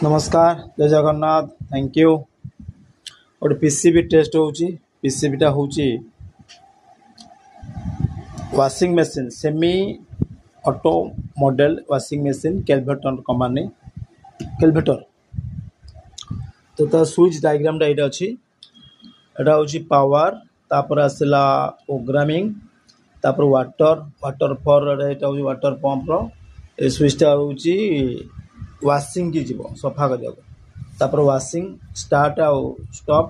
नमस्कार जय Jagannath thank you. गोटे पीसीबी टेस्ट होची पीसीबीटा होची washing machine semi auto model washing machine Kelvinator company Kelvinator तो स्विच डायग्राम यहाँ अच्छी एटा होची पावर तापर आसला प्रोग्रामिंग तापर वाटर फॉर एटा होची वाटर पंप रो ए स्विचटा होची वाशिंग की जीवो सफा कर वाशिंग स्टार्ट आउ स्टॉप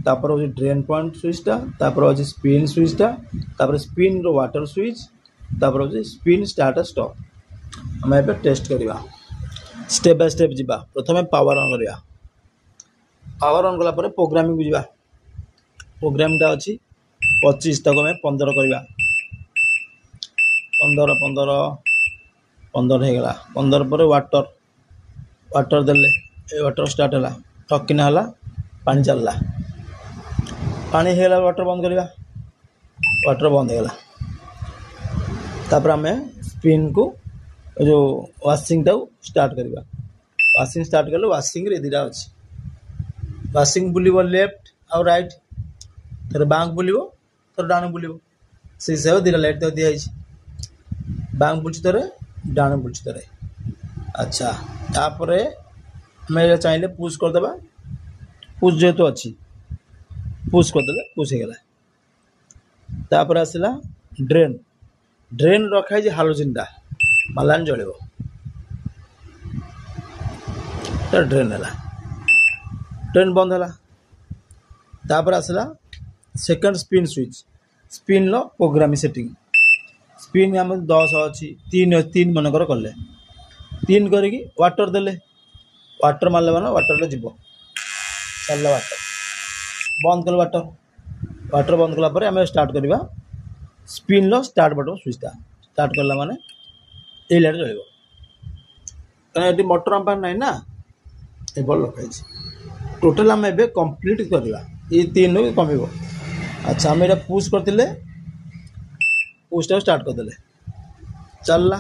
तापर होची ड्रेन पॉइंट स्विचटा तापर होची स्पिन स्विचटा तापर स्पिन रो वाटर स्विच तापर होची स्पिन स्टार्ट स्टॉप हम एबे टेस्ट करबा स्टेप बाय स्टेप जीवा प्रथमे पावर ऑन करबा पावर ऑन कला परे प्रोग्रामिंग को जीवा प्रोग्रामटा अच्छी 25 तक में 15 करवा 15 15 15 हो गला 15 पर वाटर देले ए वाटर स्टार्ट है ठकिना है पानी चलला पानी हो गला वाटर बंद करवा वाटर बंद हो गला तापर आम स्पिन को जो वाशिंग टाउ स्टार्ट करवा वाशिंग स्टार्ट कले वाशिंग रे दीटा अच्छी वाशिंग बुलिबो लेफ्ट और राइट थोड़े बांक बुलिबो थोड़े डाण बुलिबो से हिसाब दीटा लाइट तो दिया बांक बुलची थोड़े डाण बुलची थोड़े अच्छा तापर मैं चाहिए पुश करदे पुश जेहेतु अच्छी पुश करदे पुश हो गला तापर आसला ड्रेन ड्रेन रखाई हालोजिनटा मालान जलिबो ड्रेन है ड्रेन बंद है तापर आसला सेकंड स्पिन स्विच स्पिन लो प्रोग्रामिंग सेटिंग स्पिन आम 10 अच्छी 3 मनकर कले 3 करी वाटर देले वाटर मारले माने वाटर जीव चलला वाटर बंद कल वाटर बंद कला आम स्टार्ट करवा स्पिन लो स्टार्ट बटन स्विचटा स्टार्ट करला माने ए लाइट जलिबो कहीं मोटर आम ना ना ए बल लखाई टोटाल आम एबे कंप्लीट करवा ये 3 कमिबो अच्छा आम यहाँ पुश करते पुशटा स्टार्ट करदे चलला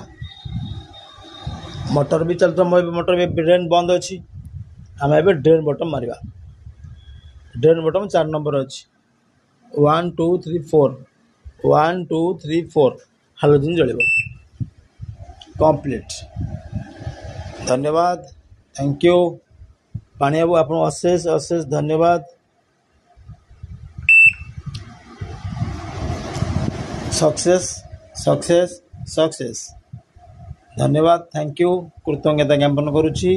मोटर भी चलता मोटर भी ड्रेन बंद अच्छी आम ए ड्रेन बटन मारिबा ड्रेन बटन 4 नंबर अच्छी 1 2 3 4 1 2 3 4 हालोजिन जलिबो कंप्लीट धन्यवाद थैंक यू पानी बाबू आप अशेष अशेष धन्यवाद सक्सेस सक्सेस सक्सेस धन्यवाद थैंक यू कृतज्ञता ज्ञापन करुच्ची।